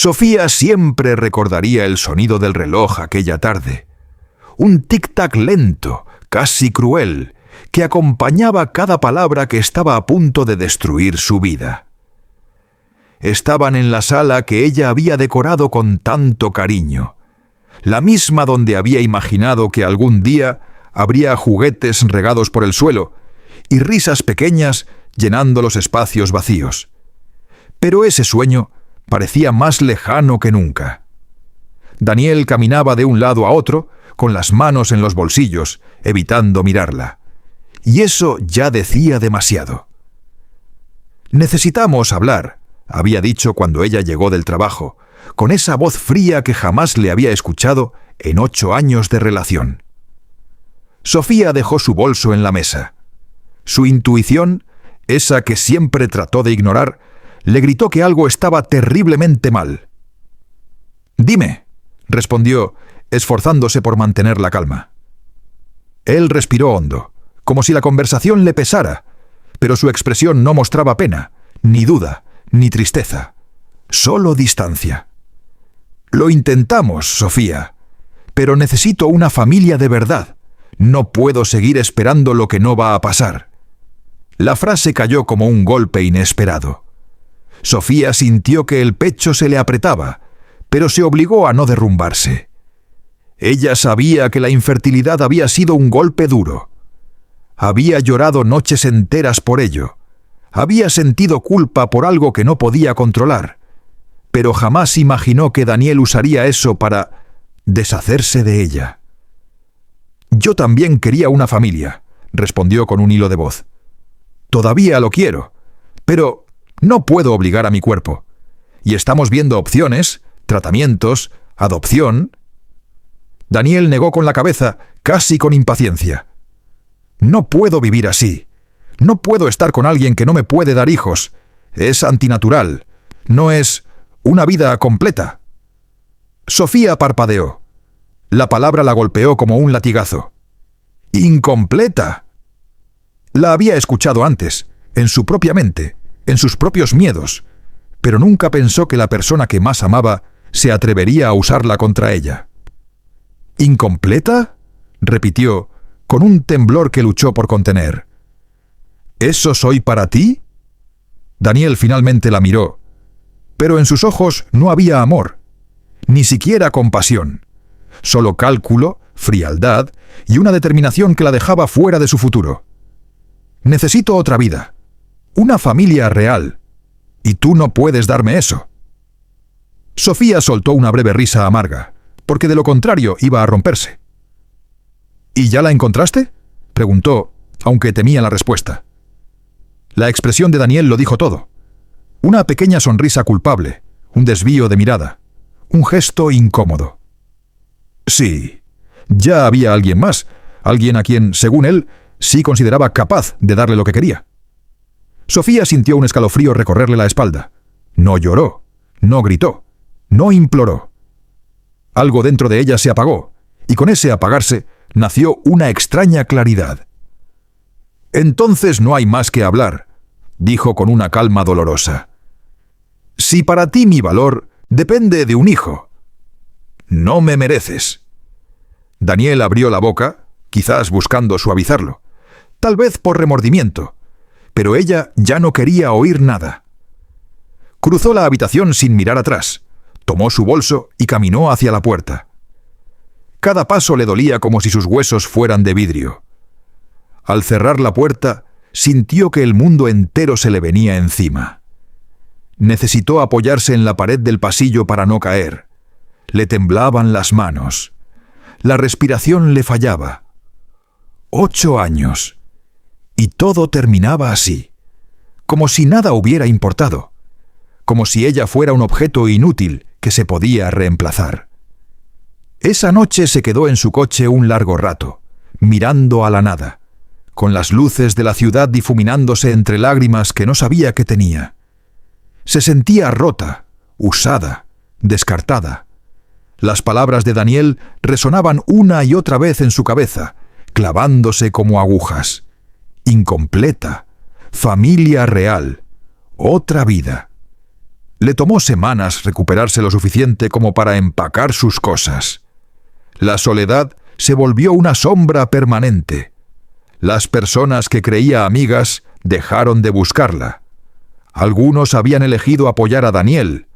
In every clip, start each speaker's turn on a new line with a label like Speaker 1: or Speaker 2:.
Speaker 1: Sofía siempre recordaría el sonido del reloj aquella tarde. Un tic-tac lento, casi cruel, que acompañaba cada palabra que estaba a punto de destruir su vida. Estaban en la sala que ella había decorado con tanto cariño, la misma donde había imaginado que algún día habría juguetes regados por el suelo y risas pequeñas llenando los espacios vacíos. Pero ese sueño parecía más lejano que nunca. Daniel caminaba de un lado a otro, con las manos en los bolsillos, evitando mirarla. Y eso ya decía demasiado. «Necesitamos hablar», había dicho cuando ella llegó del trabajo, con esa voz fría que jamás le había escuchado en 8 años de relación. Sofía dejó su bolso en la mesa. Su intuición, esa que siempre trató de ignorar, le gritó que algo estaba terriblemente mal. «Dime», respondió, esforzándose por mantener la calma. Él respiró hondo, como si la conversación le pesara, pero su expresión no mostraba pena, ni duda, ni tristeza. Solo distancia. «Lo intentamos, Sofía, pero necesito una familia de verdad. No puedo seguir esperando lo que no va a pasar». La frase cayó como un golpe inesperado. Sofía sintió que el pecho se le apretaba, pero se obligó a no derrumbarse. Ella sabía que la infertilidad había sido un golpe duro. Había llorado noches enteras por ello. Había sentido culpa por algo que no podía controlar, pero jamás imaginó que Daniel usaría eso para deshacerse de ella. «Yo también quería una familia», respondió con un hilo de voz. «Todavía lo quiero, pero no puedo obligar a mi cuerpo. Y estamos viendo opciones, tratamientos, adopción». Daniel negó con la cabeza, casi con impaciencia. «No puedo vivir así. No puedo estar con alguien que no me puede dar hijos. Es antinatural. No es una vida completa». Sofía parpadeó. La palabra la golpeó como un latigazo. «¿Incompleta?» La había escuchado antes, en su propia mente, en sus propios miedos, pero nunca pensó que la persona que más amaba se atrevería a usarla contra ella. «¿Incompleta?», repitió, con un temblor que luchó por contener. «¿Eso soy para ti?». Daniel finalmente la miró, pero en sus ojos no había amor, ni siquiera compasión, solo cálculo, frialdad y una determinación que la dejaba fuera de su futuro. «Necesito otra vida, una familia real, y tú no puedes darme eso». Sofía soltó una breve risa amarga, porque de lo contrario iba a romperse. «¿Y ya la encontraste?», preguntó, aunque temía la respuesta. La expresión de Daniel lo dijo todo. Una pequeña sonrisa culpable, un desvío de mirada, un gesto incómodo. Sí, ya había alguien más, alguien a quien, según él, sí consideraba capaz de darle lo que quería. Sofía sintió un escalofrío recorrerle la espalda. No lloró, no gritó, no imploró. Algo dentro de ella se apagó, y con ese apagarse nació una extraña claridad. «Entonces no hay más que hablar», dijo con una calma dolorosa. «Si para ti mi valor depende de un hijo, no me mereces». Daniel abrió la boca, quizás buscando suavizarlo, tal vez por remordimiento, pero ella ya no quería oír nada. Cruzó la habitación sin mirar atrás, tomó su bolso y caminó hacia la puerta. Cada paso le dolía como si sus huesos fueran de vidrio. Al cerrar la puerta, sintió que el mundo entero se le venía encima. Necesitó apoyarse en la pared del pasillo para no caer. Le temblaban las manos. La respiración le fallaba. 8 años. Y todo terminaba así, como si nada hubiera importado, como si ella fuera un objeto inútil que se podía reemplazar. Esa noche se quedó en su coche un largo rato, mirando a la nada, con las luces de la ciudad difuminándose entre lágrimas que no sabía que tenía. Se sentía rota, usada, descartada. Las palabras de Daniel resonaban una y otra vez en su cabeza, clavándose como agujas. Incompleta, familia real, otra vida. Le tomó semanas recuperarse lo suficiente como para empacar sus cosas. La soledad se volvió una sombra permanente. Las personas que creía amigas dejaron de buscarla. Algunos habían elegido apoyar a Daniel,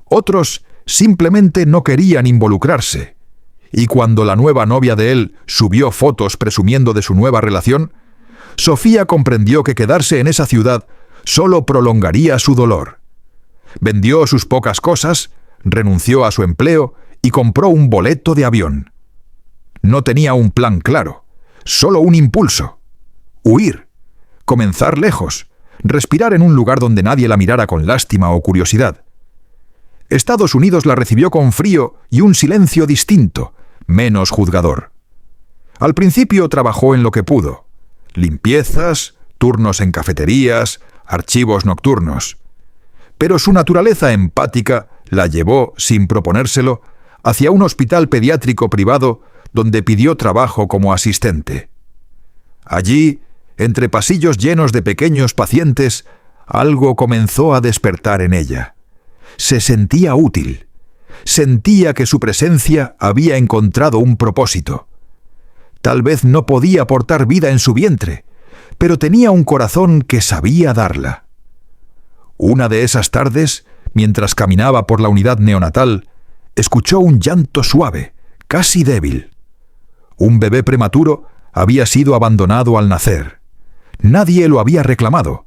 Speaker 1: otros simplemente no querían involucrarse. Y cuando la nueva novia de él subió fotos presumiendo de su nueva relación, Sofía comprendió que quedarse en esa ciudad solo prolongaría su dolor. Vendió sus pocas cosas, renunció a su empleo y compró un boleto de avión. No tenía un plan claro, solo un impulso: huir, comenzar lejos, respirar en un lugar donde nadie la mirara con lástima o curiosidad. Estados Unidos la recibió con frío y un silencio distinto, menos juzgador. Al principio trabajó en lo que pudo: limpiezas, turnos en cafeterías, archivos nocturnos. Pero su naturaleza empática la llevó, sin proponérselo, hacia un hospital pediátrico privado donde pidió trabajo como asistente. Allí, entre pasillos llenos de pequeños pacientes, algo comenzó a despertar en ella. Se sentía útil. Sentía que su presencia había encontrado un propósito. Tal vez no podía aportar vida en su vientre, pero tenía un corazón que sabía darla. Una de esas tardes, mientras caminaba por la unidad neonatal, escuchó un llanto suave, casi débil. Un bebé prematuro había sido abandonado al nacer. Nadie lo había reclamado.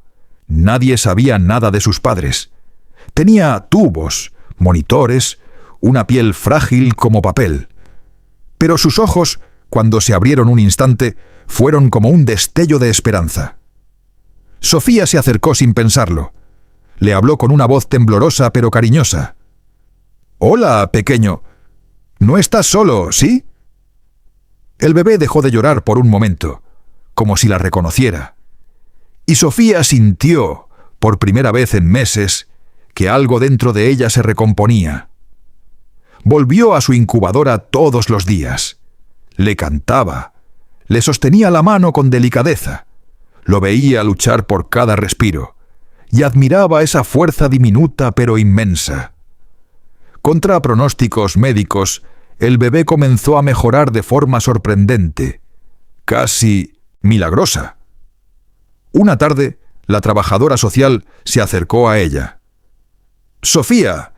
Speaker 1: Nadie sabía nada de sus padres. Tenía tubos, monitores, una piel frágil como papel. Pero sus ojos, cuando se abrieron un instante, fueron como un destello de esperanza. Sofía se acercó sin pensarlo. Le habló con una voz temblorosa pero cariñosa. «Hola, pequeño. No estás solo, ¿sí?» El bebé dejó de llorar por un momento, como si la reconociera. Y Sofía sintió, por primera vez en meses, que algo dentro de ella se recomponía. Volvió a su incubadora todos los días. Le cantaba. Le sostenía la mano con delicadeza. Lo veía luchar por cada respiro. Y admiraba esa fuerza diminuta pero inmensa. Contra pronósticos médicos, el bebé comenzó a mejorar de forma sorprendente, casi milagrosa. Una tarde, la trabajadora social se acercó a ella. «Sofía,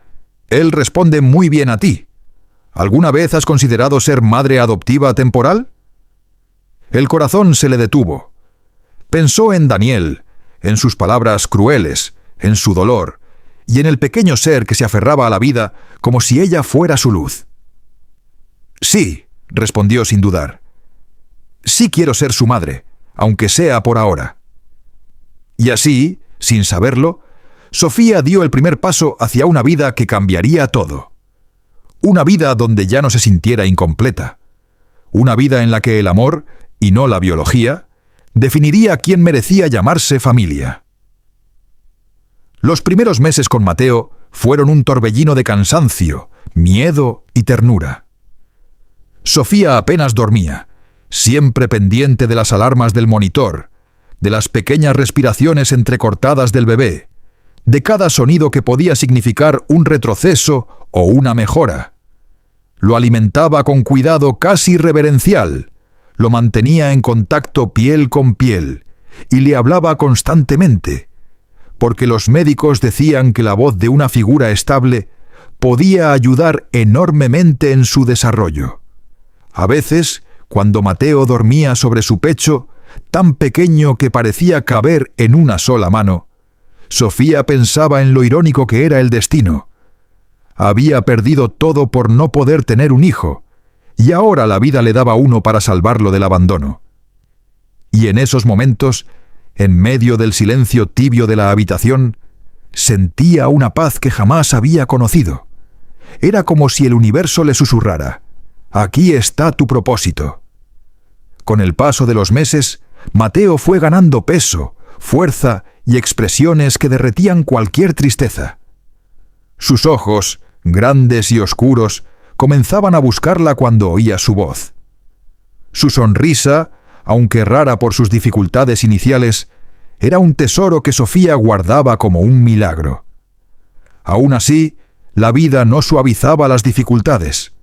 Speaker 1: él responde muy bien a ti. ¿Alguna vez has considerado ser madre adoptiva temporal?» El corazón se le detuvo. Pensó en Daniel, en sus palabras crueles, en su dolor, y en el pequeño ser que se aferraba a la vida como si ella fuera su luz. «Sí», respondió sin dudar. «Sí quiero ser su madre, aunque sea por ahora». Y así, sin saberlo, Sofía dio el primer paso hacia una vida que cambiaría todo. Una vida donde ya no se sintiera incompleta. Una vida en la que el amor, y no la biología, definiría quién merecía llamarse familia. Los primeros meses con Mateo fueron un torbellino de cansancio, miedo y ternura. Sofía apenas dormía, siempre pendiente de las alarmas del monitor, de las pequeñas respiraciones entrecortadas del bebé, de cada sonido que podía significar un retroceso o una mejora. Lo alimentaba con cuidado casi reverencial, lo mantenía en contacto piel con piel y le hablaba constantemente, porque los médicos decían que la voz de una figura estable podía ayudar enormemente en su desarrollo. A veces, cuando Mateo dormía sobre su pecho, tan pequeño que parecía caber en una sola mano, Sofía pensaba en lo irónico que era el destino. Había perdido todo por no poder tener un hijo, y ahora la vida le daba uno para salvarlo del abandono. Y en esos momentos, en medio del silencio tibio de la habitación, sentía una paz que jamás había conocido. Era como si el universo le susurrara: «Aquí está tu propósito». Con el paso de los meses, Mateo fue ganando peso, fuerza y expresiones que derretían cualquier tristeza. Sus ojos, grandes y oscuros, comenzaban a buscarla cuando oía su voz. Su sonrisa, aunque rara por sus dificultades iniciales, era un tesoro que Sofía guardaba como un milagro. Aún así, la vida no suavizaba las dificultades.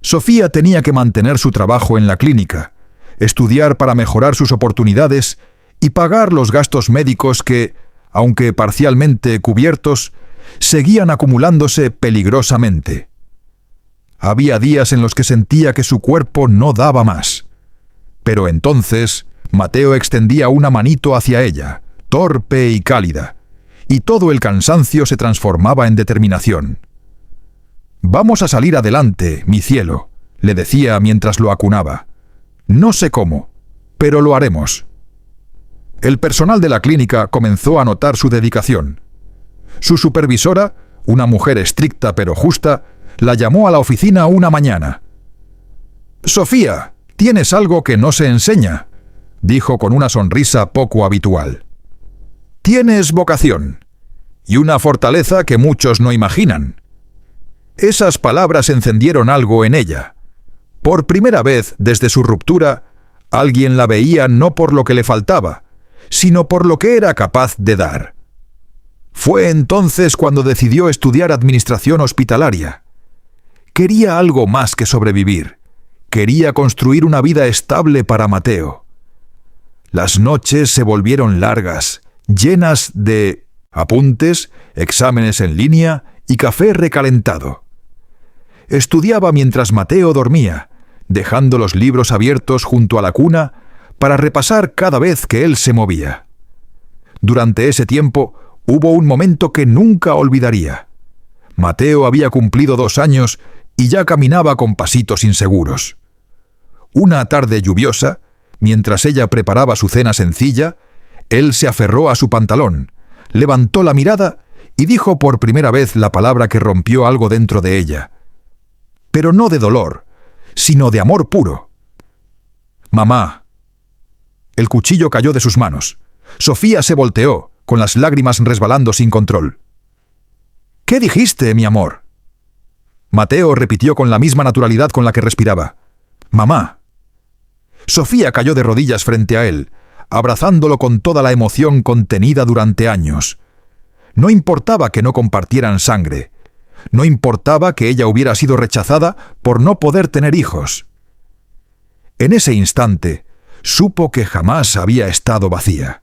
Speaker 1: Sofía tenía que mantener su trabajo en la clínica, estudiar para mejorar sus oportunidades y pagar los gastos médicos que, aunque parcialmente cubiertos, seguían acumulándose peligrosamente. Había días en los que sentía que su cuerpo no daba más. Pero entonces, Mateo extendía una manito hacia ella, torpe y cálida, y todo el cansancio se transformaba en determinación. «Vamos a salir adelante, mi cielo», le decía mientras lo acunaba. «No sé cómo, pero lo haremos». El personal de la clínica comenzó a notar su dedicación. Su supervisora, una mujer estricta pero justa, la llamó a la oficina una mañana. «Sofía, tienes algo que no se enseña», dijo con una sonrisa poco habitual. «Tienes vocación, y una fortaleza que muchos no imaginan». Esas palabras encendieron algo en ella. Por primera vez desde su ruptura, alguien la veía no por lo que le faltaba, sino por lo que era capaz de dar. Fue entonces cuando decidió estudiar administración hospitalaria. Quería algo más que sobrevivir. Quería construir una vida estable para Mateo. Las noches se volvieron largas, llenas de apuntes, exámenes en línea y café recalentado. Estudiaba mientras Mateo dormía, dejando los libros abiertos junto a la cuna para repasar cada vez que él se movía. Durante ese tiempo hubo un momento que nunca olvidaría. Mateo había cumplido 2 años y ya caminaba con pasitos inseguros. Una tarde lluviosa, mientras ella preparaba su cena sencilla, él se aferró a su pantalón, levantó la mirada y dijo por primera vez la palabra que rompió algo dentro de ella. Pero no de dolor, sino de amor puro. «Mamá». El cuchillo cayó de sus manos. Sofía se volteó, con las lágrimas resbalando sin control. «¿Qué dijiste, mi amor?». Mateo repitió con la misma naturalidad con la que respiraba. «Mamá». Sofía cayó de rodillas frente a él, abrazándolo con toda la emoción contenida durante años. No importaba que no compartieran sangre. No importaba que ella hubiera sido rechazada por no poder tener hijos. En ese instante, supo que jamás había estado vacía.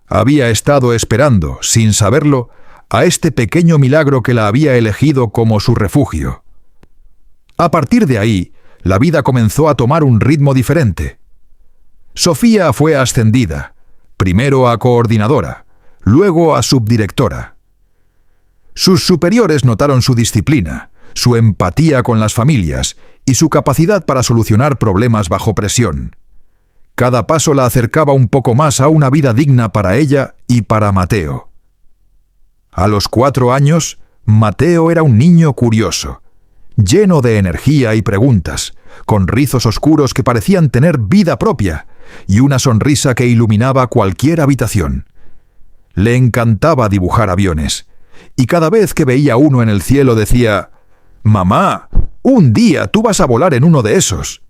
Speaker 1: Había estado esperando, sin saberlo, a este pequeño milagro que la había elegido como su refugio. A partir de ahí, la vida comenzó a tomar un ritmo diferente. Sofía fue ascendida, primero a coordinadora, luego a subdirectora. Sus superiores notaron su disciplina, su empatía con las familias y su capacidad para solucionar problemas bajo presión. Cada paso la acercaba un poco más a una vida digna para ella y para Mateo. A los 4 años, Mateo era un niño curioso, lleno de energía y preguntas, con rizos oscuros que parecían tener vida propia y una sonrisa que iluminaba cualquier habitación. Le encantaba dibujar aviones, y cada vez que veía uno en el cielo decía: «Mamá, un día tú vas a volar en uno de esos».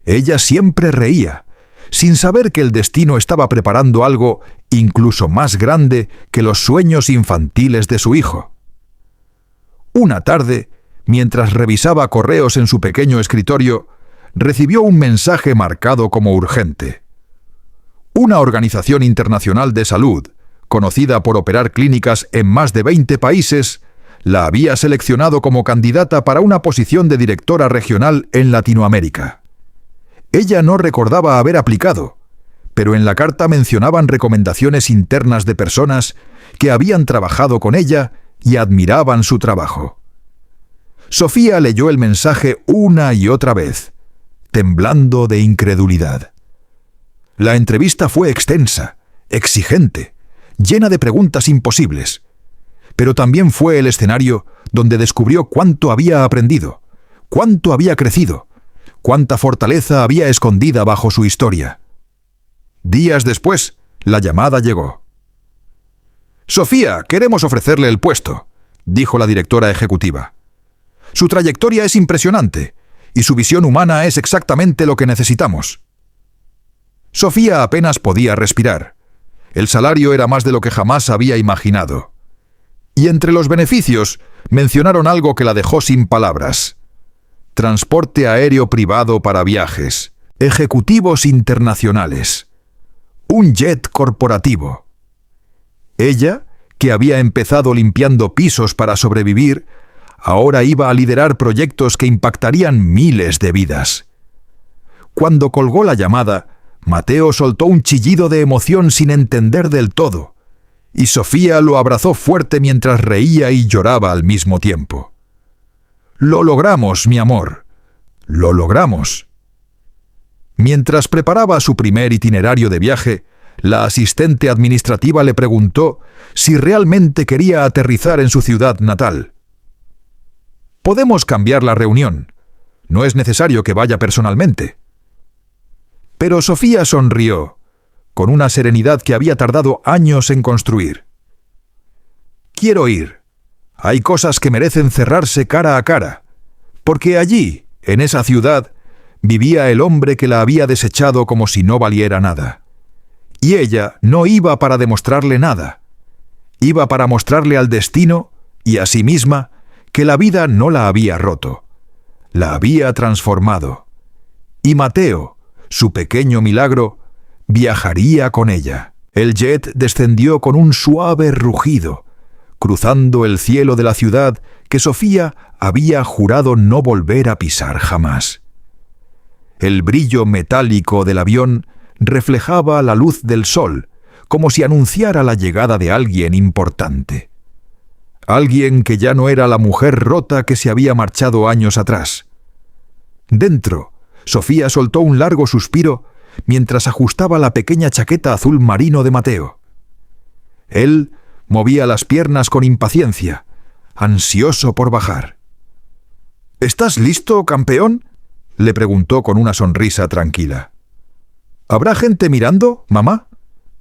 Speaker 1: Ella siempre reía, sin saber que el destino estaba preparando algo incluso más grande que los sueños infantiles de su hijo. Una tarde, mientras revisaba correos en su pequeño escritorio, recibió un mensaje marcado como urgente. Una organización internacional de salud, conocida por operar clínicas en más de 20 países, la había seleccionado como candidata para una posición de directora regional en Latinoamérica. Ella no recordaba haber aplicado, pero en la carta mencionaban recomendaciones internas de personas que habían trabajado con ella y admiraban su trabajo. Sofía leyó el mensaje una y otra vez, temblando de incredulidad. La entrevista fue extensa, exigente, llena de preguntas imposibles, pero también fue el escenario donde descubrió cuánto había aprendido, cuánto había crecido, cuánta fortaleza había escondida bajo su historia. Días después, la llamada llegó. «Sofía, queremos ofrecerle el puesto», dijo la directora ejecutiva. «Su trayectoria es impresionante, y su visión humana es exactamente lo que necesitamos». Sofía apenas podía respirar. El salario era más de lo que jamás había imaginado. Y entre los beneficios mencionaron algo que la dejó sin palabras: transporte aéreo privado para viajes, ejecutivos internacionales, un jet corporativo. Ella, que había empezado limpiando pisos para sobrevivir, ahora iba a liderar proyectos que impactarían miles de vidas. Cuando colgó la llamada, Mateo soltó un chillido de emoción sin entender del todo, y Sofía lo abrazó fuerte mientras reía y lloraba al mismo tiempo. «Lo logramos, mi amor. Lo logramos». Mientras preparaba su primer itinerario de viaje, la asistente administrativa le preguntó si realmente quería aterrizar en su ciudad natal. «Podemos cambiar la reunión. No es necesario que vaya personalmente». Pero Sofía sonrió, con una serenidad que había tardado años en construir. «Quiero ir. Hay cosas que merecen cerrarse cara a cara, porque allí, en esa ciudad, vivía el hombre que la había desechado como si no valiera nada. Y ella no iba para demostrarle nada. Iba para mostrarle al destino y a sí misma que la vida no la había roto, la había transformado. Y Mateo, su pequeño milagro, viajaría con ella. El jet descendió con un suave rugido, cruzando el cielo de la ciudad que Sofía había jurado no volver a pisar jamás. El brillo metálico del avión reflejaba la luz del sol, como si anunciara la llegada de alguien importante. Alguien que ya no era la mujer rota que se había marchado años atrás. Dentro, Sofía soltó un largo suspiro mientras ajustaba la pequeña chaqueta azul marino de Mateo. Él movía las piernas con impaciencia, ansioso por bajar. «¿Estás listo, campeón?», le preguntó con una sonrisa tranquila. «¿Habrá gente mirando, mamá?»,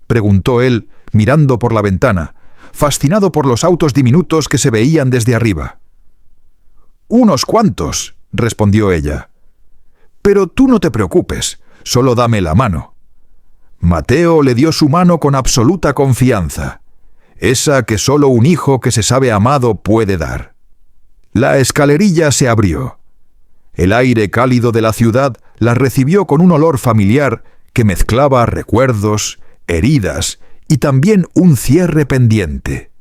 Speaker 1: preguntó él, mirando por la ventana, fascinado por los autos diminutos que se veían desde arriba. «Unos cuantos», respondió ella. «Pero tú no te preocupes, solo dame la mano». Mateo le dio su mano con absoluta confianza, esa que solo un hijo que se sabe amado puede dar. La escalerilla se abrió. El aire cálido de la ciudad la recibió con un olor familiar que mezclaba recuerdos, heridas y también un cierre pendiente.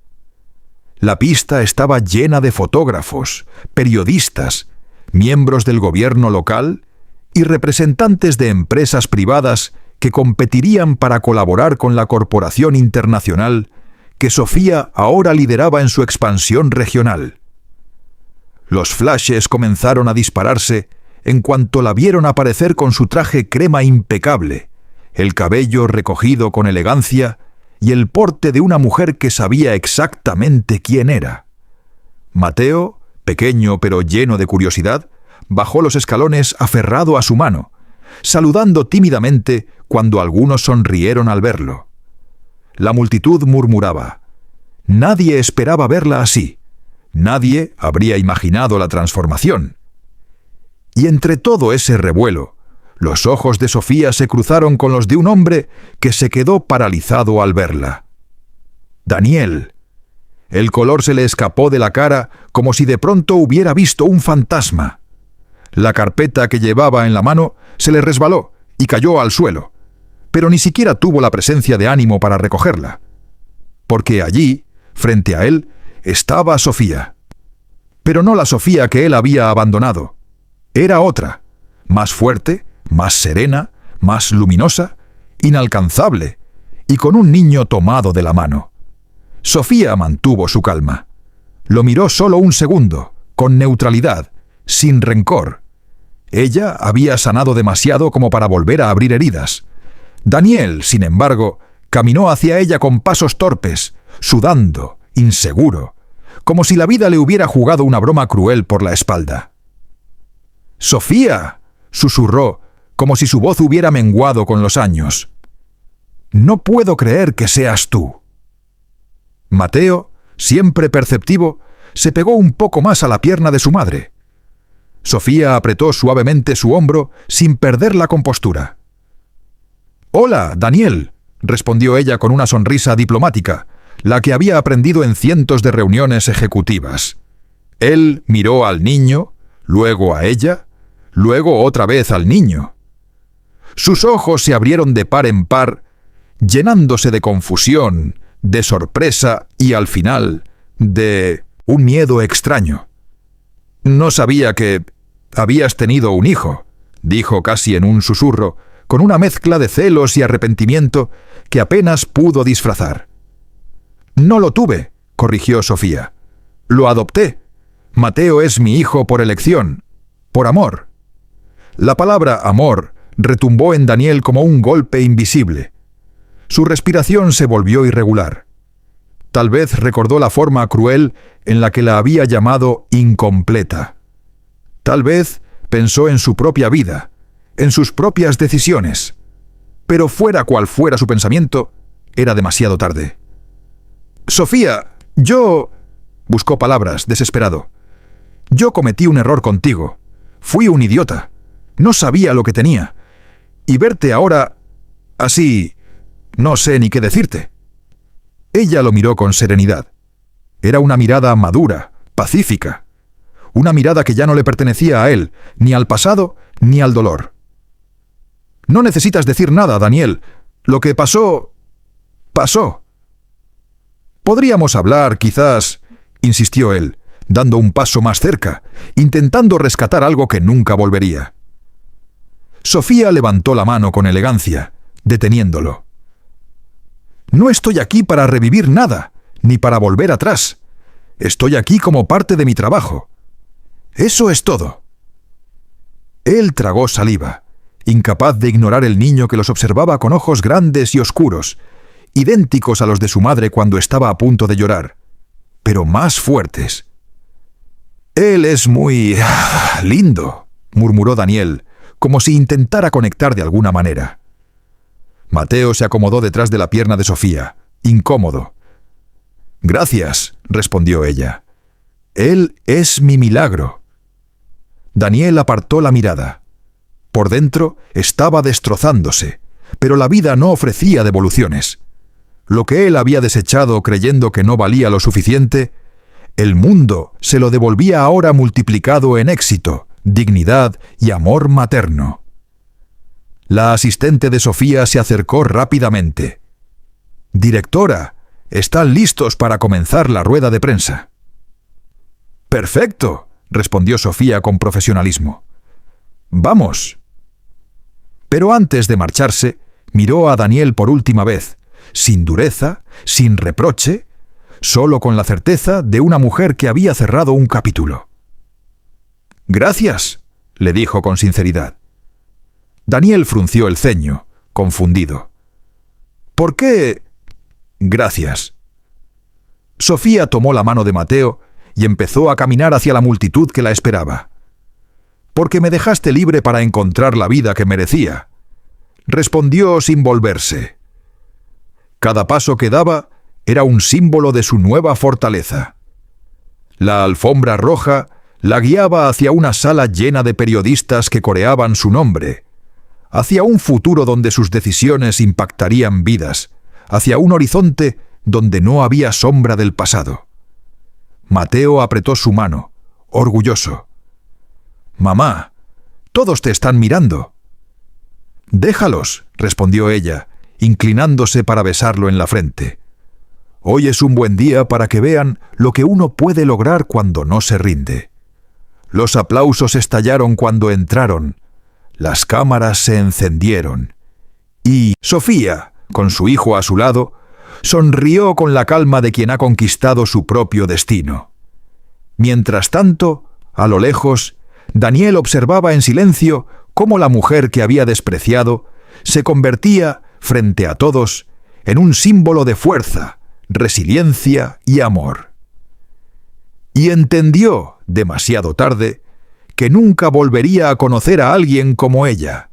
Speaker 1: La pista estaba llena de fotógrafos, periodistas, miembros del gobierno local y representantes de empresas privadas que competirían para colaborar con la corporación internacional que Sofía ahora lideraba en su expansión regional. Los flashes comenzaron a dispararse en cuanto la vieron aparecer con su traje crema impecable, el cabello recogido con elegancia y el porte de una mujer que sabía exactamente quién era. Mateo, pequeño pero lleno de curiosidad, bajó los escalones aferrado a su mano, saludando tímidamente cuando algunos sonrieron al verlo. La multitud murmuraba. Nadie esperaba verla así. Nadie habría imaginado la transformación. Y entre todo ese revuelo, los ojos de Sofía se cruzaron con los de un hombre que se quedó paralizado al verla. Daniel. El color se le escapó de la cara como si de pronto hubiera visto un fantasma. La carpeta que llevaba en la mano se le resbaló y cayó al suelo, pero ni siquiera tuvo la presencia de ánimo para recogerla. Porque allí, frente a él, estaba Sofía. Pero no la Sofía que él había abandonado. Era otra, más fuerte, más serena, más luminosa, inalcanzable, y con un niño tomado de la mano. Sofía mantuvo su calma. Lo miró solo un segundo, con neutralidad, sin rencor. Ella había sanado demasiado como para volver a abrir heridas. Daniel, sin embargo, caminó hacia ella con pasos torpes, sudando, inseguro, como si la vida le hubiera jugado una broma cruel por la espalda. «¡Sofía!», susurró, como si su voz hubiera menguado con los años. «No puedo creer que seas tú». Mateo, siempre perceptivo, se pegó un poco más a la pierna de su madre. Sofía apretó suavemente su hombro sin perder la compostura. «Hola, Daniel», respondió ella con una sonrisa diplomática, la que había aprendido en cientos de reuniones ejecutivas. Él miró al niño, luego a ella, luego otra vez al niño. Sus ojos se abrieron de par en par, llenándose de confusión, de sorpresa y, al final, de un miedo extraño. «No sabía que habías tenido un hijo», dijo casi en un susurro, con una mezcla de celos y arrepentimiento que apenas pudo disfrazar. «No lo tuve», corrigió Sofía. «Lo adopté. Mateo es mi hijo por elección, por amor». La palabra amor retumbó en Daniel como un golpe invisible. Su respiración se volvió irregular. Tal vez recordó la forma cruel en la que la había llamado incompleta. Tal vez pensó en su propia vida, en sus propias decisiones. Pero fuera cual fuera su pensamiento, era demasiado tarde. «Sofía, yo...» buscó palabras, desesperado. «Yo cometí un error contigo. Fui un idiota. No sabía lo que tenía. Y verte ahora... así... no sé ni qué decirte». Ella lo miró con serenidad. Era una mirada madura, pacífica. Una mirada que ya no le pertenecía a él, ni al pasado, ni al dolor. «No necesitas decir nada, Daniel. Lo que pasó... pasó». «Podríamos hablar, quizás», insistió él, dando un paso más cerca, intentando rescatar algo que nunca volvería. Sofía levantó la mano con elegancia, deteniéndolo. «No estoy aquí para revivir nada, ni para volver atrás. Estoy aquí como parte de mi trabajo. Eso es todo». Él tragó saliva, incapaz de ignorar el niño que los observaba con ojos grandes y oscuros, idénticos a los de su madre cuando estaba a punto de llorar, pero más fuertes. «Él es muy... lindo», murmuró Daniel, como si intentara conectar de alguna manera. Mateo se acomodó detrás de la pierna de Sofía, incómodo. «Gracias», respondió ella. «Él es mi milagro». Daniel apartó la mirada. Por dentro estaba destrozándose, pero la vida no ofrecía devoluciones. Lo que él había desechado creyendo que no valía lo suficiente, el mundo se lo devolvía ahora multiplicado en éxito, dignidad y amor materno. La asistente de Sofía se acercó rápidamente. «Directora, están listos para comenzar la rueda de prensa». «Perfecto», respondió Sofía con profesionalismo. «Vamos». Pero antes de marcharse, miró a Daniel por última vez, sin dureza, sin reproche, solo con la certeza de una mujer que había cerrado un capítulo. «Gracias», le dijo con sinceridad. Daniel frunció el ceño, confundido. «¿Por qué...? Gracias». Sofía tomó la mano de Mateo y empezó a caminar hacia la multitud que la esperaba. «Porque me dejaste libre para encontrar la vida que merecía», respondió sin volverse. Cada paso que daba era un símbolo de su nueva fortaleza. La alfombra roja la guiaba hacia una sala llena de periodistas que coreaban su nombre, hacia un futuro donde sus decisiones impactarían vidas, hacia un horizonte donde no había sombra del pasado. Mateo apretó su mano, orgulloso. «Mamá, todos te están mirando». «Déjalos», respondió ella, inclinándose para besarlo en la frente. «Hoy es un buen día para que vean lo que uno puede lograr cuando no se rinde». Los aplausos estallaron cuando entraron. Las cámaras se encendieron. Y Sofía, con su hijo a su lado, sonrió con la calma de quien ha conquistado su propio destino. Mientras tanto, a lo lejos, Daniel observaba en silencio cómo la mujer que había despreciado se convertía, frente a todos, en un símbolo de fuerza, resiliencia y amor. Y entendió, demasiado tarde, que nunca volvería a conocer a alguien como ella.